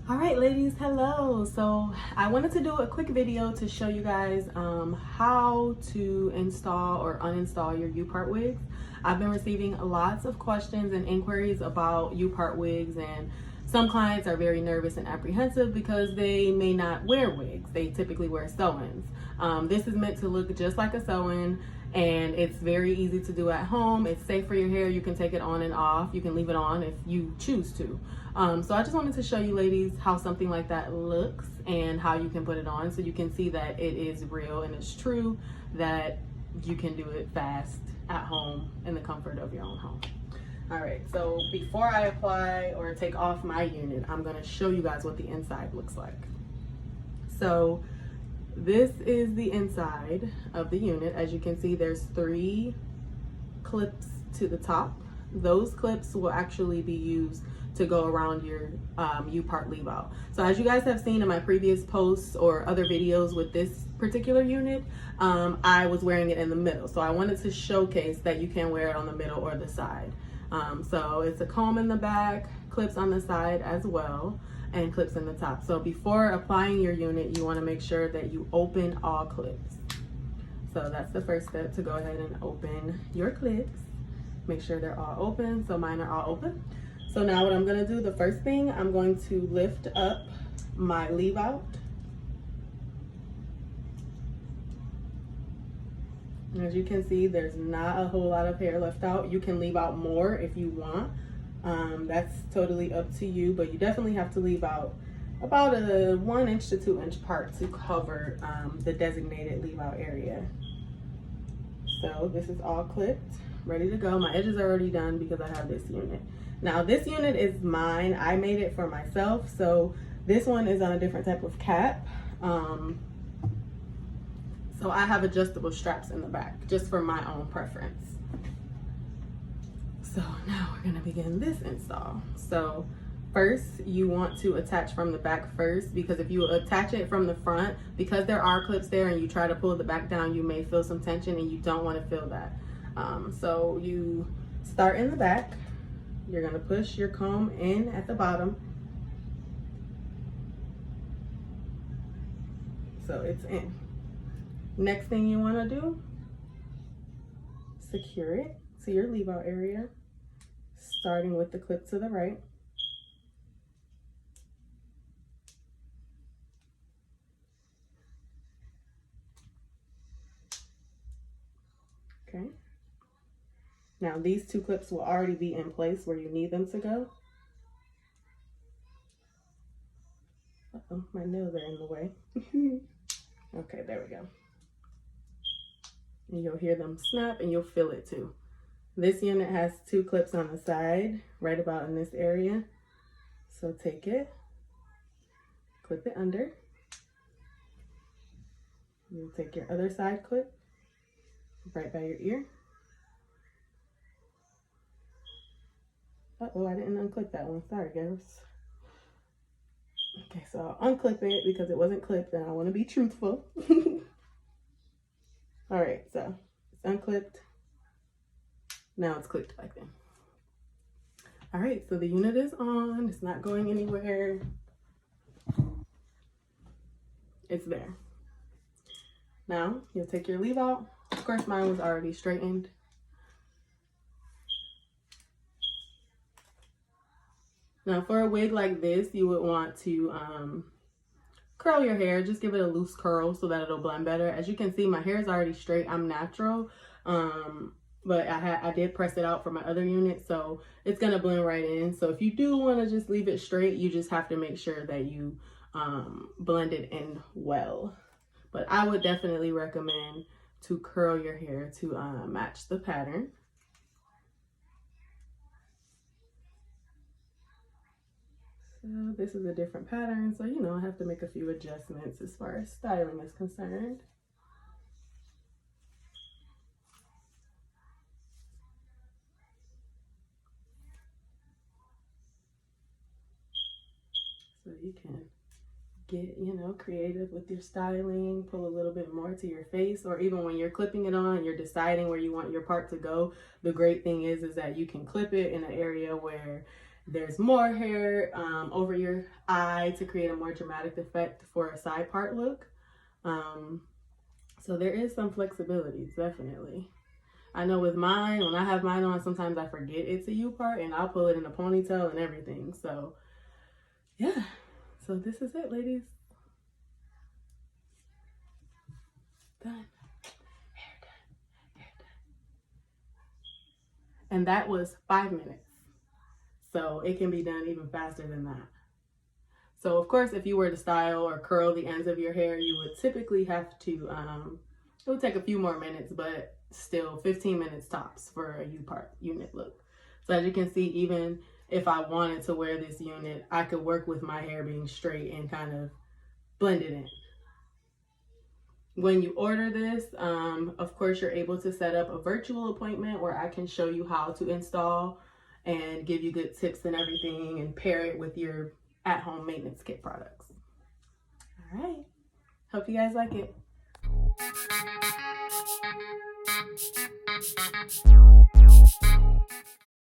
All right, ladies, hello. So I wanted to do a quick video to show you guys how to install or uninstall your upart wigs. I've been receiving lots of questions and inquiries about upart wigs, and some clients are very nervous and apprehensive because they may not wear wigs. They typically wear sew-ins. This is meant to look just like a sew-in, and it's very easy to do at home. It's safe for your hair. You can take it on and off. You can leave it on if you choose to. So I just wanted to show you ladies how something like that looks and how you can put it on so you can see that it is real and it's true, that you can do it fast at home in the comfort of your own home. All right, so before I apply or take off my unit, I'm gonna show you guys what the inside looks like. So this is the inside of the unit. As you can see, there's 3 clips to the top. Those clips will actually be used to go around your upart leave out. So as you guys have seen in my previous posts or other videos with this particular unit, I was wearing it in the middle. So I wanted to showcase that you can wear it on the middle or the side. So it's a comb in the back, clips on the side as well, and clips in the top. So before applying your unit, you want to make sure that you open all clips. So that's the first step, to go ahead and open your clips. Make sure they're all open. So mine are all open. So now what I'm going to do, the first thing, I'm going to lift up my leave out. And as you can see, there's not a whole lot of hair left out. You can leave out more if you want. That's totally up to you, but you definitely have to leave out about a 1 inch to 2 inch part to cover the designated leave out area. So this is all clipped, ready to go. My edges are already done because I have this unit. Now this unit is mine. I made it for myself. So this one is on a different type of cap. So I have adjustable straps in the back just for my own preference. So now we're gonna begin this install. So first you want to attach from the back first, because if you attach it from the front, because there are clips there and you try to pull the back down, you may feel some tension and you don't want to feel that. So you start in the back. You're gonna push your comb in at the bottom. So it's in. Next thing you wanna do, secure it to your leave out area, starting with the clip to the right. Okay. Now these 2 clips will already be in place where you need them to go. Uh-oh, my nails are in the way. Okay, there we go. And you'll hear them snap and you'll feel it too. This unit has 2 clips on the side, right about in this area. So take it, clip it under. You'll take your other side clip, right by your ear. Uh-oh, I didn't unclip that one. Sorry, guys. Okay, so I'll unclip it because it wasn't clipped and I want to be truthful. All right, so it's unclipped. Now it's clipped back in. All right, so the unit is on. It's not going anywhere. It's there. Now you'll take your leave out. Of course, mine was already straightened. Now for a wig like this, you would want to curl your hair. Just give it a loose curl so that it'll blend better. As you can see, my hair is already straight. I'm natural, but I did press it out for my other unit, so it's gonna blend right in. So if you do want to just leave it straight, you just have to make sure that you blend it in well. But I would definitely recommend to curl your hair to match the pattern. So this is a different pattern, so you know I have to make a few adjustments as far as styling is concerned. So you can get, creative with your styling, pull a little bit more to your face, or even when you're clipping it on, you're deciding where you want your part to go. The great thing is that you can clip it in an area where there's more hair over your eye to create a more dramatic effect for a side part look. So there is some flexibility, definitely. I know with mine, when I have mine on, sometimes I forget it's a U part and I'll pull it in a ponytail and everything. So yeah, so this is it, ladies. Done. Hair done. Hair done. And that was 5 minutes. So it can be done even faster than that. So of course, if you were to style or curl the ends of your hair, you would typically have to, it would take a few more minutes, but still 15 minutes tops for a U-part unit look. So as you can see, even if I wanted to wear this unit, I could work with my hair being straight and kind of blend it in. When you order this, of course, you're able to set up a virtual appointment where I can show you how to install and give you good tips and everything and pair it with your at-home maintenance kit products. All right. Hope you guys like it.